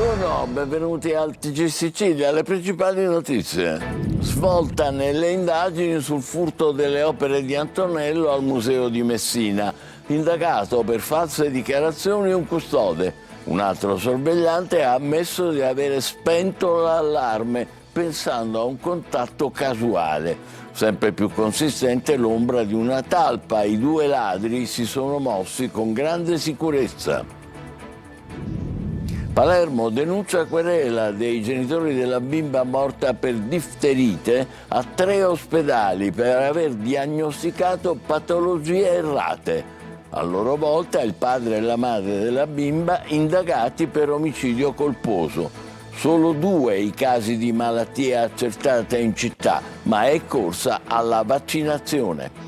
Buongiorno, benvenuti al TG Sicilia. Le principali notizie. Svolta nelle indagini sul furto delle opere di Antonello al Museo di Messina. Indagato per false dichiarazioni un custode. Un altro sorvegliante ha ammesso di avere spento l'allarme pensando a un contatto casuale. Sempre più consistente l'ombra di una talpa. I due ladri si sono mossi con grande sicurezza. Palermo denuncia querela dei genitori della bimba morta per difterite a 3 ospedali per aver diagnosticato patologie errate. A loro volta il padre e la madre della bimba indagati per omicidio colposo. Solo 2 i casi di malattie accertate in città, ma è corsa alla vaccinazione.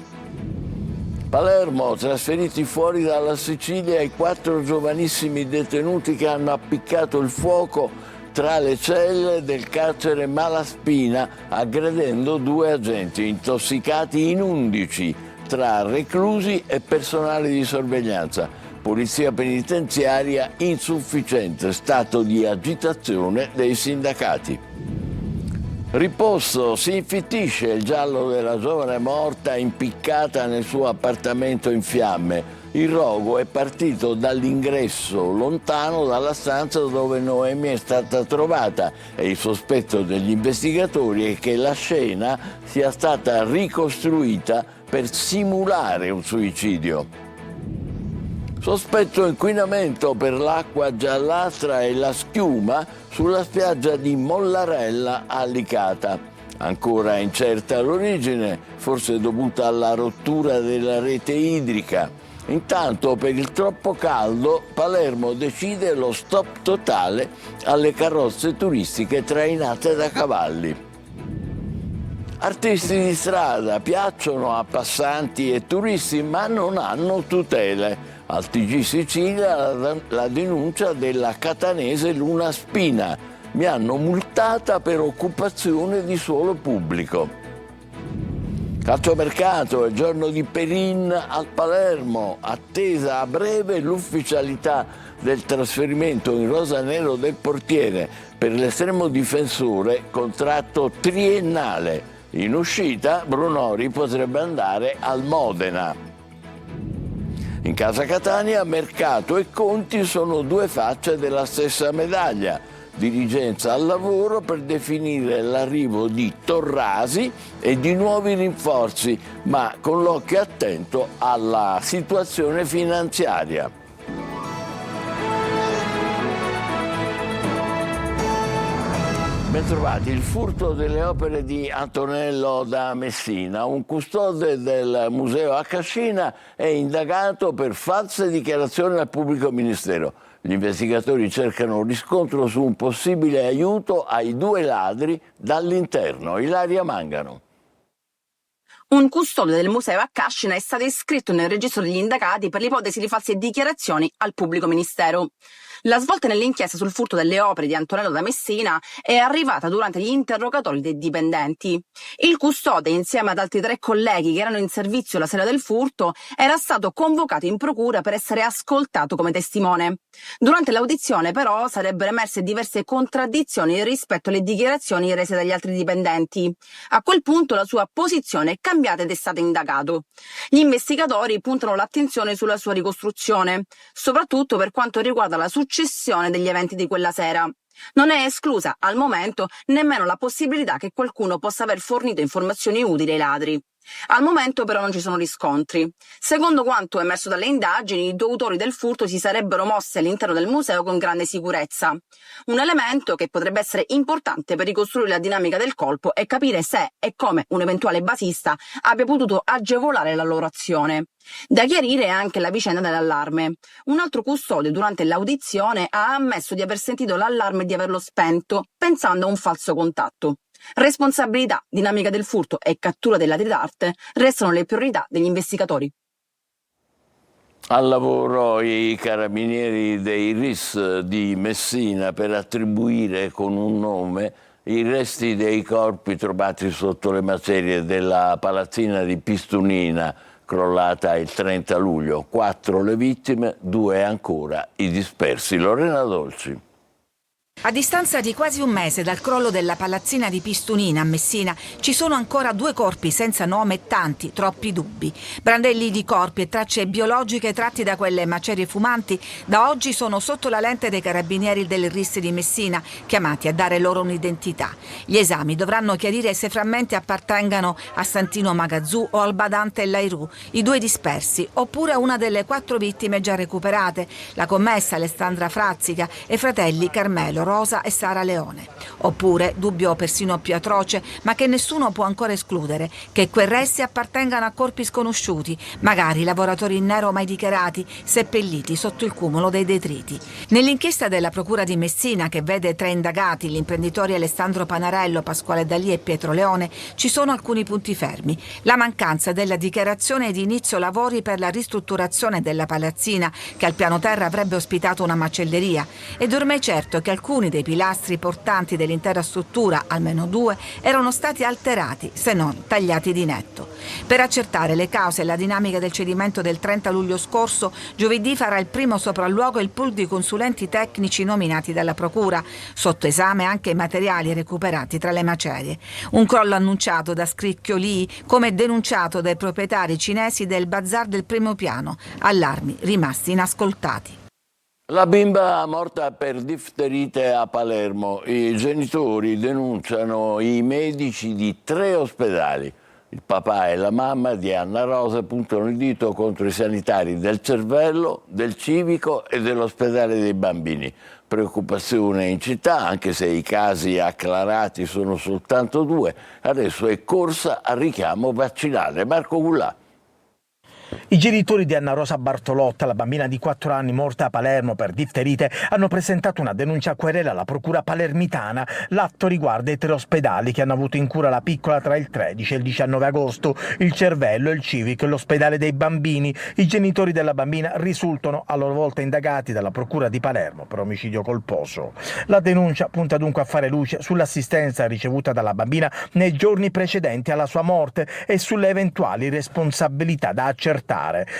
Palermo, trasferiti fuori dalla Sicilia i 4 giovanissimi detenuti che hanno appiccato il fuoco tra le celle del carcere Malaspina, aggredendo 2 agenti, intossicati in 11 tra reclusi e personale di sorveglianza. Polizia penitenziaria insufficiente, stato di agitazione dei sindacati. Riposto, si infittisce il giallo della giovane morta impiccata nel suo appartamento in fiamme. Il rogo è partito dall'ingresso, lontano dalla stanza dove Noemi è stata trovata, e il sospetto degli investigatori è che la scena sia stata ricostruita per simulare un suicidio. Sospetto inquinamento per l'acqua giallastra e la schiuma sulla spiaggia di Mollarella a Licata. Ancora incerta l'origine, forse dovuta alla rottura della rete idrica. Intanto, per il troppo caldo, Palermo decide lo stop totale alle carrozze turistiche trainate da cavalli. Artisti di strada piacciono a passanti e turisti, ma non hanno tutele. Al TG Sicilia la denuncia della catanese Luna Spina. Mi hanno multata per occupazione di suolo pubblico. Calciomercato, il giorno di Perin al Palermo, attesa a breve l'ufficialità del trasferimento in rosanero del portiere. Per l'estremo difensore, contratto triennale. In uscita, Brunori potrebbe andare al Modena. In casa Catania, mercato e conti sono 2 facce della stessa medaglia. Dirigenza al lavoro per definire l'arrivo di Torrasi e di nuovi rinforzi, ma con l'occhio attento alla situazione finanziaria. Bentrovati. Il furto delle opere di Antonello da Messina. Un custode del museo a Cascina è indagato per false dichiarazioni al pubblico ministero. Gli investigatori cercano riscontro su un possibile aiuto ai 2 ladri dall'interno. Ilaria Mangano. Un custode del museo a Cascina è stato iscritto nel registro degli indagati per l'ipotesi di false dichiarazioni al pubblico ministero. La svolta nell'inchiesta sul furto delle opere di Antonello da Messina è arrivata durante gli interrogatori dei dipendenti. Il custode, insieme ad altri 3 colleghi che erano in servizio la sera del furto, era stato convocato in procura per essere ascoltato come testimone. Durante l'audizione, però, sarebbero emerse diverse contraddizioni rispetto alle dichiarazioni rese dagli altri dipendenti. A quel punto la sua posizione è cambiata ed è stato indagato. Gli investigatori puntano l'attenzione sulla sua ricostruzione, soprattutto per quanto riguarda la successione degli eventi di quella sera. Non è esclusa, al momento, nemmeno la possibilità che qualcuno possa aver fornito informazioni utili ai ladri. Al momento però non ci sono riscontri. Secondo quanto emerso dalle indagini, i 2 autori del furto si sarebbero mossi all'interno del museo con grande sicurezza. Un elemento che potrebbe essere importante per ricostruire la dinamica del colpo e capire se e come un eventuale basista abbia potuto agevolare la loro azione. Da chiarire è anche la vicenda dell'allarme. Un altro custode durante l'audizione ha ammesso di aver sentito l'allarme e di averlo spento, pensando a un falso contatto. Responsabilità, dinamica del furto e cattura dei ladri d'arte restano le priorità degli investigatori. Al lavoro i carabinieri dei RIS di Messina per attribuire con un nome i resti dei corpi trovati sotto le macerie della palazzina di Pistunina, crollata il 30 luglio. 4 le vittime, 2 ancora i dispersi. Lorena Dolci. A distanza di quasi un mese dal crollo della palazzina di Pistunina a Messina ci sono ancora 2 corpi senza nome e tanti, troppi dubbi. Brandelli di corpi e tracce biologiche tratti da quelle macerie fumanti da oggi sono sotto la lente dei carabinieri del RIS di Messina, chiamati a dare loro un'identità. Gli esami dovranno chiarire se frammenti appartengano a Santino Magazzù o al badante Lairu, i 2 dispersi, oppure a una delle 4 vittime già recuperate, la commessa Alessandra Frazzica e fratelli Carmelo, Rosa e Sara Leone. Oppure, dubbio persino più atroce, ma che nessuno può ancora escludere, che quei resti appartengano a corpi sconosciuti, magari lavoratori in nero mai dichiarati, seppelliti sotto il cumulo dei detriti. Nell'inchiesta della Procura di Messina, che vede 3 indagati, gli imprenditori Alessandro Panarello, Pasquale Dalì e Pietro Leone, ci sono alcuni punti fermi. La mancanza della dichiarazione di inizio lavori per la ristrutturazione della palazzina, che al piano terra avrebbe ospitato una macelleria, ed ormai certo che alcuni dei pilastri portanti dell'intera struttura, almeno 2, erano stati alterati, se non tagliati di netto. Per accertare le cause e la dinamica del cedimento del 30 luglio scorso, giovedì farà il primo sopralluogo il pool di consulenti tecnici nominati dalla Procura, sotto esame anche i materiali recuperati tra le macerie. Un crollo annunciato da Scricchiolii come denunciato dai proprietari cinesi del bazar del primo piano, allarmi rimasti inascoltati. La bimba morta per difterite a Palermo. I genitori denunciano i medici di 3 ospedali. Il papà e la mamma di Anna Rosa puntano il dito contro i sanitari del Cervello, del Civico e dell'ospedale dei bambini. Preoccupazione in città, anche se i casi acclarati sono soltanto 2. Adesso è corsa al richiamo vaccinale. Marco Gullà. I genitori di Anna Rosa Bartolotta, la bambina di 4 anni morta a Palermo per difterite, hanno presentato una denuncia a querela alla procura palermitana. L'atto riguarda i 3 ospedali che hanno avuto in cura la piccola tra il 13 e il 19 agosto, il Cervello, il Civico e l'ospedale dei bambini. I genitori della bambina risultano a loro volta indagati dalla procura di Palermo per omicidio colposo. La denuncia punta dunque a fare luce sull'assistenza ricevuta dalla bambina nei giorni precedenti alla sua morte e sulle eventuali responsabilità da accertare.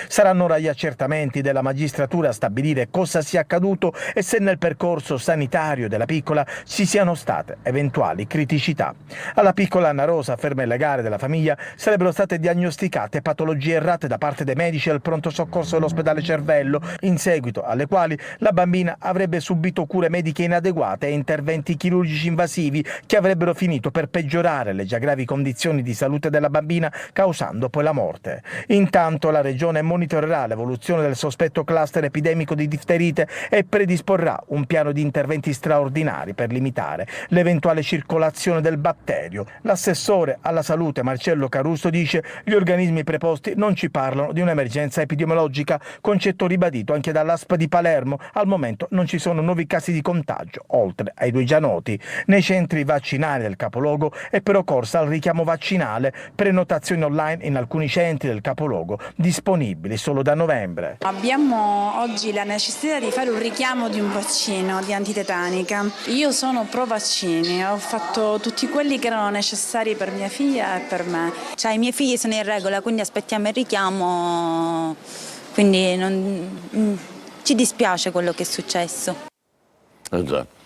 Saranno ora gli accertamenti della magistratura a stabilire cosa sia accaduto e se nel percorso sanitario della piccola ci siano state eventuali criticità. Alla piccola Anna Rosa, afferma il legale della famiglia, sarebbero state diagnosticate patologie errate da parte dei medici del pronto soccorso dell'ospedale Cervello, in seguito alle quali la bambina avrebbe subito cure mediche inadeguate e interventi chirurgici invasivi che avrebbero finito per peggiorare le già gravi condizioni di salute della bambina, causando poi la morte. Intanto la Regione monitorerà l'evoluzione del sospetto cluster epidemico di difterite e predisporrà un piano di interventi straordinari per limitare l'eventuale circolazione del batterio. L'assessore alla salute Marcello Caruso dice: gli organismi preposti non ci parlano di un'emergenza epidemiologica, concetto ribadito anche dall'ASP di Palermo. Al momento non ci sono nuovi casi di contagio, oltre ai 2 già noti. Nei centri vaccinali del capoluogo è però corsa al richiamo vaccinale, prenotazioni online in alcuni centri del capoluogo disponibili solo da novembre. Abbiamo oggi la necessità di fare un richiamo di un vaccino di antitetanica. Io sono pro vaccini, ho fatto tutti quelli che erano necessari per mia figlia e per me. Cioè, i miei figli sono in regola, quindi aspettiamo il richiamo, quindi ci dispiace quello che è successo. Esatto.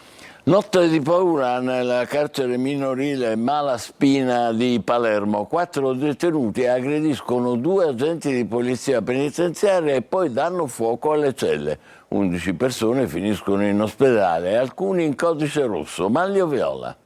Notte di paura nella carcere minorile Malaspina di Palermo. 4 detenuti aggrediscono 2 agenti di polizia penitenziaria e poi danno fuoco alle celle. 11 persone finiscono in ospedale e alcuni in codice rosso. Manlio Viola.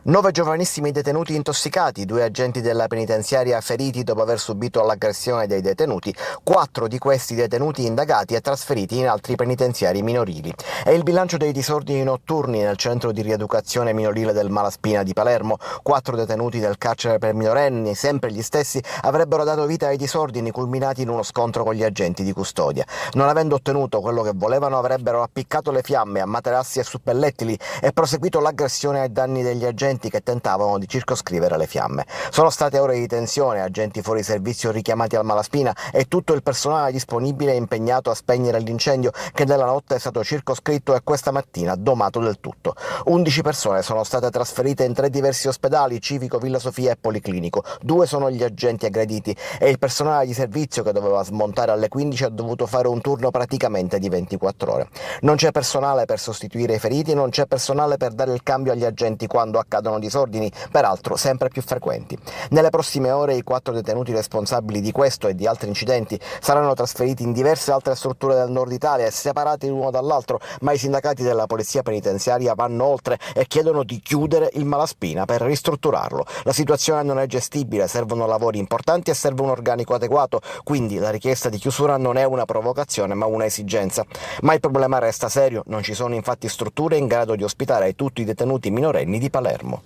9 giovanissimi detenuti intossicati, 2 agenti della penitenziaria feriti dopo aver subito l'aggressione dei detenuti, 4 di questi detenuti indagati e trasferiti in altri penitenziari minorili. È il bilancio dei disordini notturni nel centro di rieducazione minorile del Malaspina di Palermo. 4 detenuti del carcere per minorenni, sempre gli stessi, avrebbero dato vita ai disordini culminati in uno scontro con gli agenti di custodia. Non avendo ottenuto quello che volevano, avrebbero appiccato le fiamme a materassi e suppellettili e proseguito l'aggressione ai danni degli agenti, agenti che tentavano di circoscrivere le fiamme. Sono state ore di tensione, agenti fuori servizio richiamati al Malaspina e tutto il personale disponibile è impegnato a spegnere l'incendio che nella notte è stato circoscritto e questa mattina domato del tutto. 11 persone sono state trasferite in 3 diversi ospedali, Civico, Villa Sofia e Policlinico. 2 sono gli agenti aggrediti e il personale di servizio che doveva smontare alle 15 ha dovuto fare un turno praticamente di 24 ore. Non c'è personale per sostituire i feriti, non c'è personale per dare il cambio agli agenti quando accadono disordini, peraltro sempre più frequenti. Nelle prossime ore i 4 detenuti responsabili di questo e di altri incidenti saranno trasferiti in diverse altre strutture del nord Italia e separati l'uno dall'altro, ma i sindacati della polizia penitenziaria vanno oltre e chiedono di chiudere il Malaspina per ristrutturarlo. La situazione non è gestibile, servono lavori importanti e serve un organico adeguato, quindi la richiesta di chiusura non è una provocazione ma una esigenza. Ma il problema resta serio, non ci sono infatti strutture in grado di ospitare tutti i detenuti minorenni di Palermo.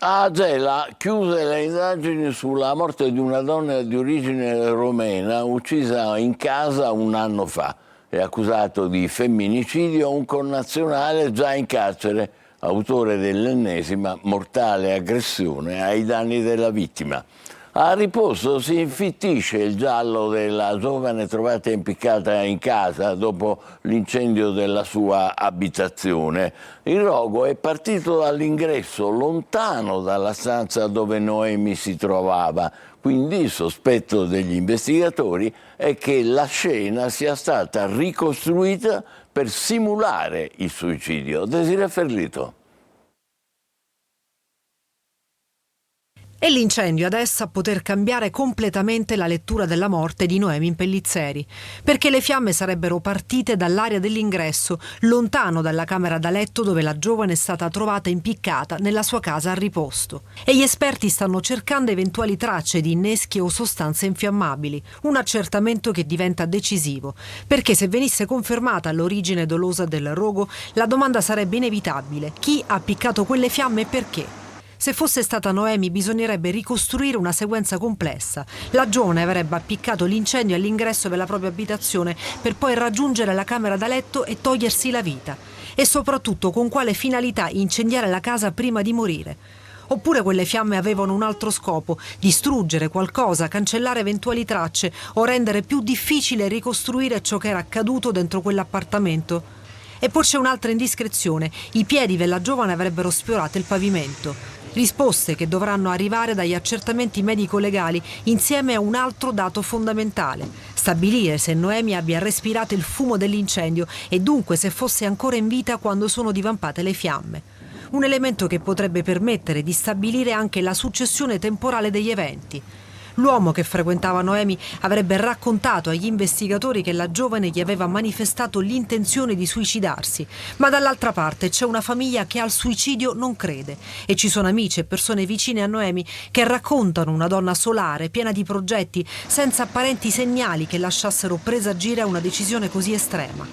A Gela chiuse le indagini sulla morte di una donna di origine romena uccisa in casa un anno fa. È accusato di femminicidio un connazionale già in carcere, autore dell'ennesima mortale aggressione ai danni della vittima. A riposo si infittisce il giallo della giovane trovata impiccata in casa dopo l'incendio della sua abitazione. Il rogo è partito dall'ingresso, lontano dalla stanza dove Noemi si trovava. Quindi il sospetto degli investigatori è che la scena sia stata ricostruita per simulare il suicidio. Desiree Ferlito. È l'incendio adesso a poter cambiare completamente la lettura della morte di Noemi Pellizzeri, perché le fiamme sarebbero partite dall'area dell'ingresso, lontano dalla camera da letto dove la giovane è stata trovata impiccata nella sua casa a riposto. E gli esperti stanno cercando eventuali tracce di inneschi o sostanze infiammabili, un accertamento che diventa decisivo, perché se venisse confermata l'origine dolosa del rogo, la domanda sarebbe inevitabile: chi ha appiccato quelle fiamme e perché? Se fosse stata Noemi bisognerebbe ricostruire una sequenza complessa. La giovane avrebbe appiccato l'incendio all'ingresso della propria abitazione per poi raggiungere la camera da letto e togliersi la vita. E soprattutto con quale finalità incendiare la casa prima di morire. Oppure quelle fiamme avevano un altro scopo: distruggere qualcosa, cancellare eventuali tracce o rendere più difficile ricostruire ciò che era accaduto dentro quell'appartamento. E poi c'è un'altra indiscrezione: i piedi della giovane avrebbero sfiorato il pavimento. Risposte che dovranno arrivare dagli accertamenti medico-legali insieme a un altro dato fondamentale: stabilire se Noemi abbia respirato il fumo dell'incendio e dunque se fosse ancora in vita quando sono divampate le fiamme. Un elemento che potrebbe permettere di stabilire anche la successione temporale degli eventi. L'uomo che frequentava Noemi avrebbe raccontato agli investigatori che la giovane gli aveva manifestato l'intenzione di suicidarsi, ma dall'altra parte c'è una famiglia che al suicidio non crede e ci sono amici e persone vicine a Noemi che raccontano una donna solare, piena di progetti, senza apparenti segnali che lasciassero presagire a una decisione così estrema.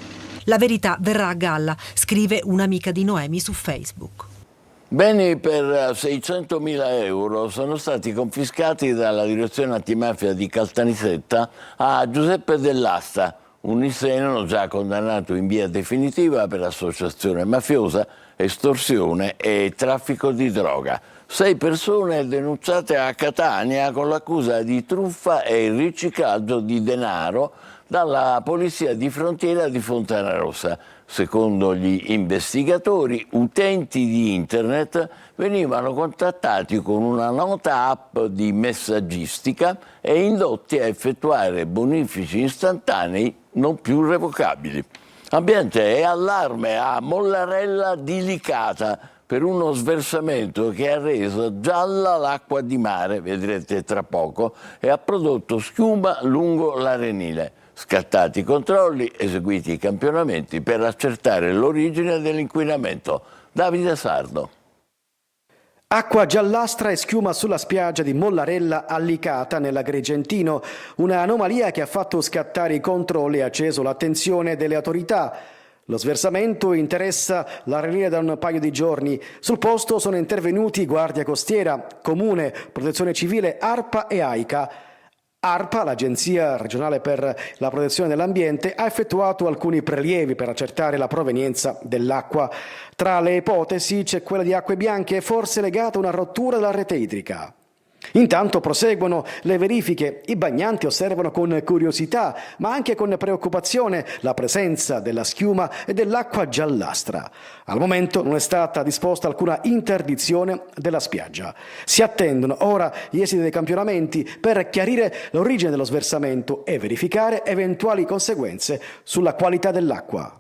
La verità verrà a galla, scrive un'amica di Noemi su Facebook. Beni per 600.000 euro sono stati confiscati dalla direzione antimafia di Caltanissetta a Giuseppe Dell'Asta, un nisseno già condannato in via definitiva per associazione mafiosa, estorsione e traffico di droga. 6 persone denunciate a Catania con l'accusa di truffa e riciclaggio di denaro dalla polizia di frontiera di Fontanarossa. Secondo gli investigatori, utenti di internet venivano contattati con una nota app di messaggistica e indotti a effettuare bonifici istantanei non più revocabili. Ambiente e allarme a Mollarella di Licata per uno sversamento che ha reso gialla l'acqua di mare, vedrete tra poco, e ha prodotto schiuma lungo l'Arenile. Scattati i controlli, eseguiti i campionamenti per accertare l'origine dell'inquinamento. Davide Sardo. Acqua giallastra e schiuma sulla spiaggia di Mollarella a Licata nell'Agrigentino, un'anomalia che ha fatto scattare i controlli e ha acceso l'attenzione delle autorità. Lo sversamento interessa l'Arenile da un paio di giorni. Sul posto sono intervenuti Guardia Costiera, Comune, Protezione Civile, ARPA e AICA. ARPA, l'Agenzia regionale per la protezione dell'ambiente, ha effettuato alcuni prelievi per accertare la provenienza dell'acqua. Tra le ipotesi c'è quella di acque bianche, forse legata a una rottura della rete idrica. Intanto proseguono le verifiche. I bagnanti osservano con curiosità, ma anche con preoccupazione, la presenza della schiuma e dell'acqua giallastra. Al momento non è stata disposta alcuna interdizione della spiaggia. Si attendono ora gli esiti dei campionamenti per chiarire l'origine dello sversamento e verificare eventuali conseguenze sulla qualità dell'acqua.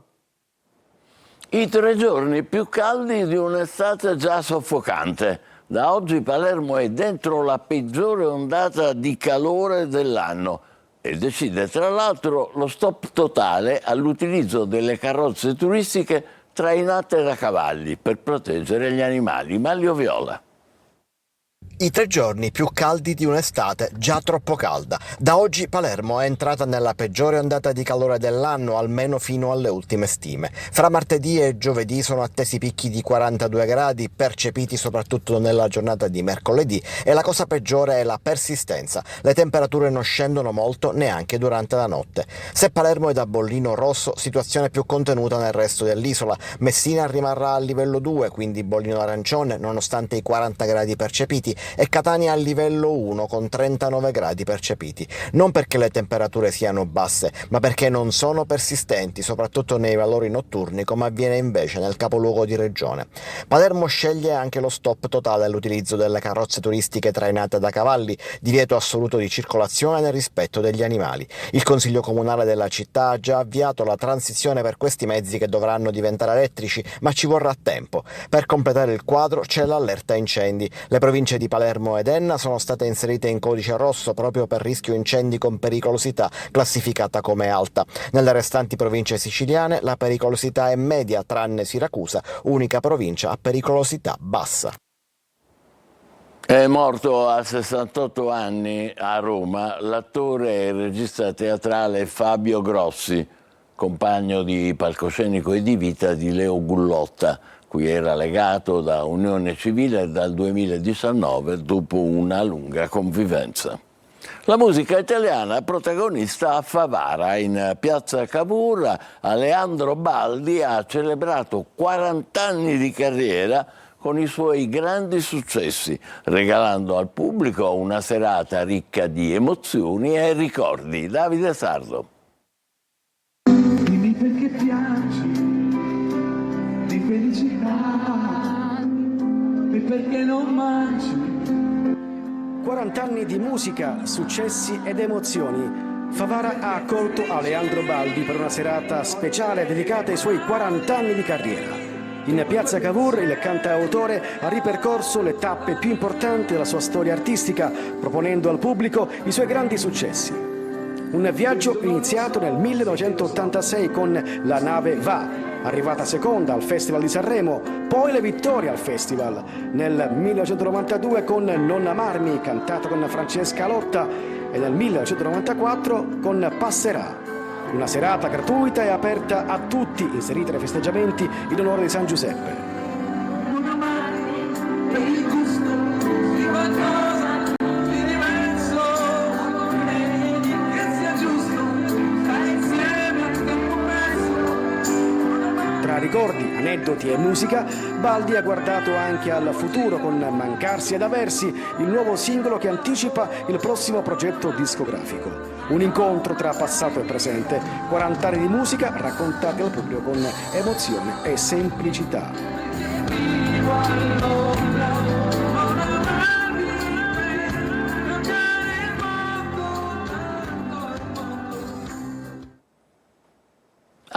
I 3 giorni più caldi di un'estate già soffocante. Da oggi Palermo è dentro la peggiore ondata di calore dell'anno e decide tra l'altro lo stop totale all'utilizzo delle carrozze turistiche trainate da cavalli per proteggere gli animali. Maglio Viola. I 3 giorni più caldi di un'estate già troppo calda. Da oggi Palermo è entrata nella peggiore ondata di calore dell'anno, almeno fino alle ultime stime. Fra martedì e giovedì sono attesi picchi di 42 gradi, percepiti soprattutto nella giornata di mercoledì, e la cosa peggiore è la persistenza. Le temperature non scendono molto neanche durante la notte. Se Palermo è da bollino rosso, situazione più contenuta nel resto dell'isola. Messina rimarrà a livello 2, quindi bollino arancione, nonostante i 40 gradi percepiti, e Catania a livello 1 con 39 gradi percepiti. Non perché le temperature siano basse, ma perché non sono persistenti, soprattutto nei valori notturni, come avviene invece nel capoluogo di regione. Palermo sceglie anche lo stop totale all'utilizzo delle carrozze turistiche trainate da cavalli, divieto assoluto di circolazione nel rispetto degli animali. Il Consiglio Comunale della città ha già avviato la transizione per questi mezzi, che dovranno diventare elettrici, ma ci vorrà tempo. Per completare il quadro c'è l'allerta incendi. Le province di Palermo ed Enna sono state inserite in codice rosso proprio per rischio incendi con pericolosità, classificata come alta. Nelle restanti province siciliane la pericolosità è media, tranne Siracusa, unica provincia a pericolosità bassa. È morto a 68 anni a Roma l'attore e regista teatrale Fabio Grossi, compagno di palcoscenico e di vita di Leo Gullotta, cui era legato da unione civile dal 2019 dopo una lunga convivenza. La musica italiana protagonista a Favara, in piazza Cavour. Aleandro Baldi ha celebrato 40 anni di carriera con i suoi grandi successi, regalando al pubblico una serata ricca di emozioni e ricordi. Davide Sardo. Dimmi perché piangi di felicità e perché non mangi. 40 anni di musica, successi ed emozioni. Favara ha accolto Aleandro Baldi per una serata speciale dedicata ai suoi 40 anni di carriera. In piazza Cavour il cantautore ha ripercorso le tappe più importanti della sua storia artistica, proponendo al pubblico i suoi grandi successi. Un viaggio iniziato nel 1986 con La nave va, arrivata seconda al Festival di Sanremo, poi le vittorie al Festival. Nel 1992 con Non amarmi, cantato con Francesca Lotta, e nel 1994 con Passerà. Una serata gratuita e aperta a tutti, inserita nei festeggiamenti in onore di San Giuseppe. Non amarmi per il gusto di qualcosa di diverso, che sia giusto stare insieme a tempo perso. Tra ricordi, aneddoti e musica, Baldi ha guardato anche al futuro con Mancarsi ed Aversi, il nuovo singolo che anticipa il prossimo progetto discografico. Un incontro tra passato e presente, 40 anni di musica raccontati al pubblico con emozione e semplicità.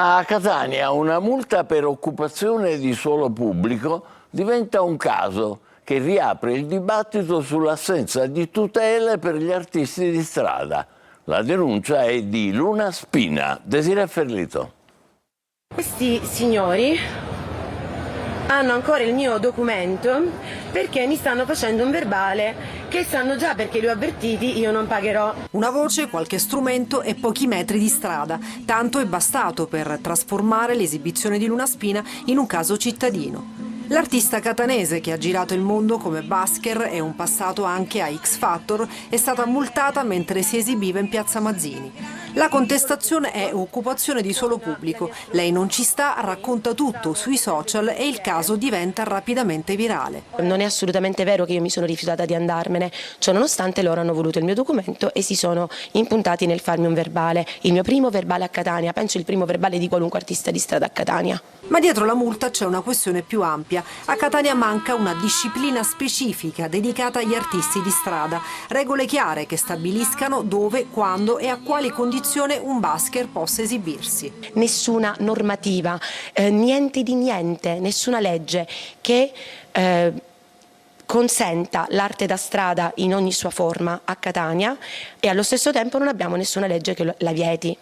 A Catania una multa per occupazione di suolo pubblico diventa un caso che riapre il dibattito sull'assenza di tutele per gli artisti di strada. La denuncia è di Luna Spina. Desiree Ferlito. Questi signori hanno ancora il mio documento perché mi stanno facendo un verbale che sanno già, perché li ho avvertiti, io non pagherò. Una voce, qualche strumento e pochi metri di strada. Tanto è bastato per trasformare l'esibizione di Luna Spina in un caso cittadino. L'artista catanese, che ha girato il mondo come busker e un passato anche a X Factor, è stata multata mentre si esibiva in Piazza Mazzini. La contestazione è occupazione di suolo pubblico. Lei non ci sta, racconta tutto sui social e il caso diventa rapidamente virale. Non è assolutamente vero che io mi sono rifiutata di andarmene, ciò nonostante loro hanno voluto il mio documento e si sono impuntati nel farmi un verbale, il mio primo verbale a Catania, penso il primo verbale di qualunque artista di strada a Catania. Ma dietro la multa c'è una questione più ampia. A Catania manca una disciplina specifica dedicata agli artisti di strada, regole chiare che stabiliscano dove, quando e a quali condizioni un busker possa esibirsi. Nessuna normativa, niente di niente, nessuna legge che consenta l'arte da strada in ogni sua forma a Catania e allo stesso tempo non abbiamo nessuna legge che la vieti.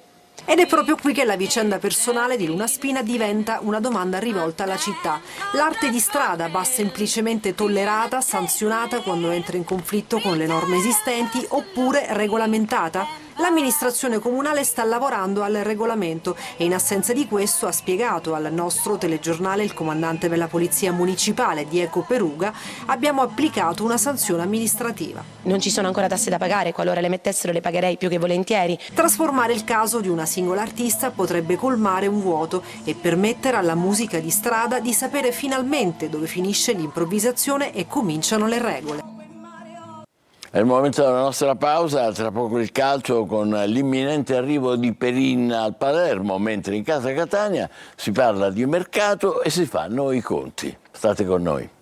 Ed è proprio qui che la vicenda personale di Luna Spina diventa una domanda rivolta alla città. L'arte di strada va semplicemente tollerata, sanzionata quando entra in conflitto con le norme esistenti oppure regolamentata? L'amministrazione comunale sta lavorando al regolamento e in assenza di questo, ha spiegato al nostro telegiornale il comandante della polizia municipale Diego Peruga, abbiamo applicato una sanzione amministrativa. Non ci sono ancora tasse da pagare, qualora le mettessero le pagherei più che volentieri. Trasformare il caso di una singola artista potrebbe colmare un vuoto e permettere alla musica di strada di sapere finalmente dove finisce l'improvvisazione e cominciano le regole. È il momento della nostra pausa, tra poco il calcio con l'imminente arrivo di Perin al Palermo, mentre in casa Catania si parla di mercato e si fanno i conti. State con noi.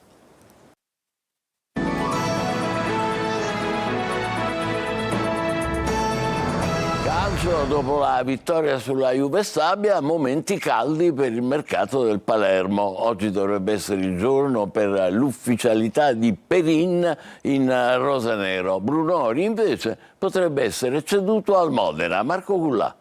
Dopo la vittoria sulla Juve Stabia, momenti caldi per il mercato del Palermo. Oggi dovrebbe essere il giorno per l'ufficialità di Perin in rosanero. Brunori invece potrebbe essere ceduto al Modena. Marco Gullà.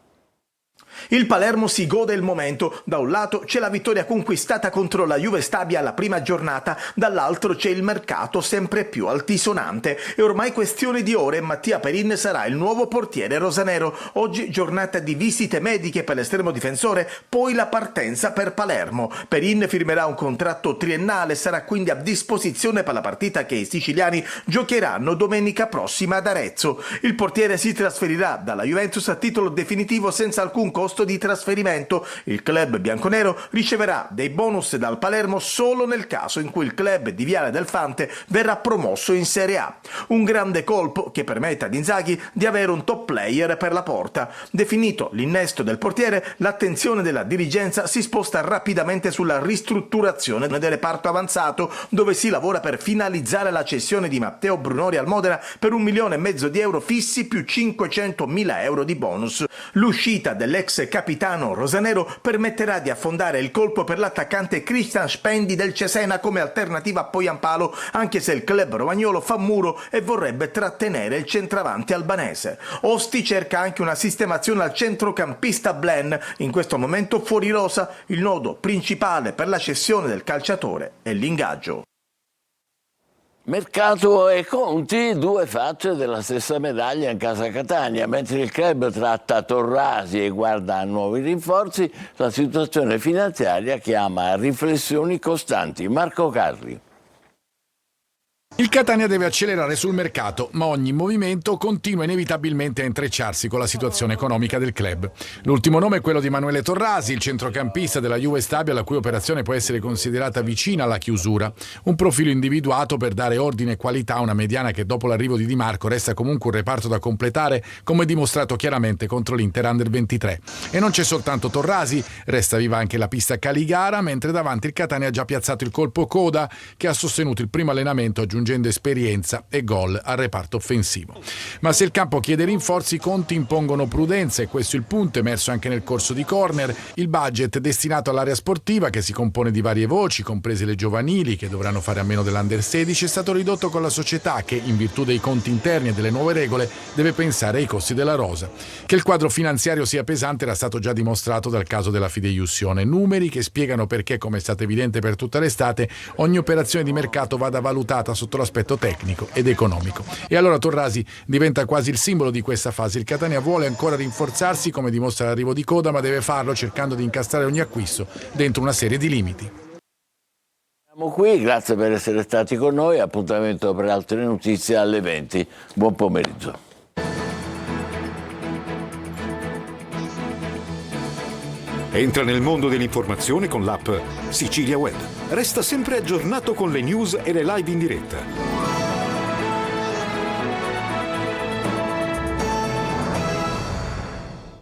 Il Palermo si gode il momento. Da un lato c'è la vittoria conquistata contro la Juve Stabia alla prima giornata, dall'altro c'è il mercato sempre più altisonante. È ormai questione di ore, Mattia Perin sarà il nuovo portiere rosanero. Oggi giornata di visite mediche per l'estremo difensore, poi la partenza per Palermo. Perin firmerà un contratto triennale e sarà quindi a disposizione per la partita che i siciliani giocheranno domenica prossima ad Arezzo. Il portiere si trasferirà dalla Juventus a titolo definitivo senza alcun costo di trasferimento. Il club bianconero riceverà dei bonus dal Palermo solo nel caso in cui il club di Viale del Fante verrà promosso in Serie A. Un grande colpo che permette ad Inzaghi di avere un top player per la porta. Definito l'innesto del portiere, l'attenzione della dirigenza si sposta rapidamente sulla ristrutturazione del reparto avanzato, dove si lavora per finalizzare la cessione di Matteo Brunori al Modena per 1,5 milioni di euro fissi più 500.000 euro di bonus. L'uscita dell'ex capitano rosanero permetterà di affondare il colpo per l'attaccante Christian Spendi del Cesena come alternativa a Poyampalo, anche se il club romagnolo fa muro e vorrebbe trattenere il centravanti albanese. Osti cerca anche una sistemazione al centrocampista Blen, in questo momento fuori rosa. Il nodo principale per la cessione del calciatore è l'ingaggio. Mercato e conti, due facce della stessa medaglia in casa Catania. Mentre il club tratta Torrasi e guarda a nuovi rinforzi, la situazione finanziaria chiama a riflessioni costanti. Marco Carli. Il Catania deve accelerare sul mercato, ma ogni movimento continua inevitabilmente a intrecciarsi con la situazione economica del club. L'ultimo nome è quello di Emanuele Torrasi, il centrocampista della Juve Stabia, la cui operazione può essere considerata vicina alla chiusura. Un profilo individuato per dare ordine e qualità a una mediana che dopo l'arrivo di Di Marco resta comunque un reparto da completare, come dimostrato chiaramente contro l'Inter Under 23. E non c'è soltanto Torrasi, resta viva anche la pista Caligara, mentre davanti il Catania ha già piazzato il colpo Coda, che ha sostenuto il primo allenamento aggiungendo esperienza e gol al reparto offensivo. Ma se il campo chiede rinforzi, i conti impongono prudenza e questo è il punto emerso anche nel corso di Corner. Il budget destinato all'area sportiva, che si compone di varie voci, comprese le giovanili che dovranno fare a meno dell'Under 16, è stato ridotto con la società che, in virtù dei conti interni e delle nuove regole, deve pensare ai costi della rosa. Che il quadro finanziario sia pesante era stato già dimostrato dal caso della fideiussione. Numeri che spiegano perché, come è stato evidente per tutta l'estate, ogni operazione di mercato vada valutata sotto l'aspetto tecnico ed economico. E allora Torrasi diventa quasi il simbolo di questa fase. Il Catania vuole ancora rinforzarsi, come dimostra l'arrivo di Coda, ma deve farlo cercando di incastrare ogni acquisto dentro una serie di limiti. Siamo qui, grazie per essere stati con noi, appuntamento per altre notizie alle 20. Buon pomeriggio. Entra nel mondo dell'informazione con l'app Sicilia Web. Resta sempre aggiornato con le news e le live in diretta.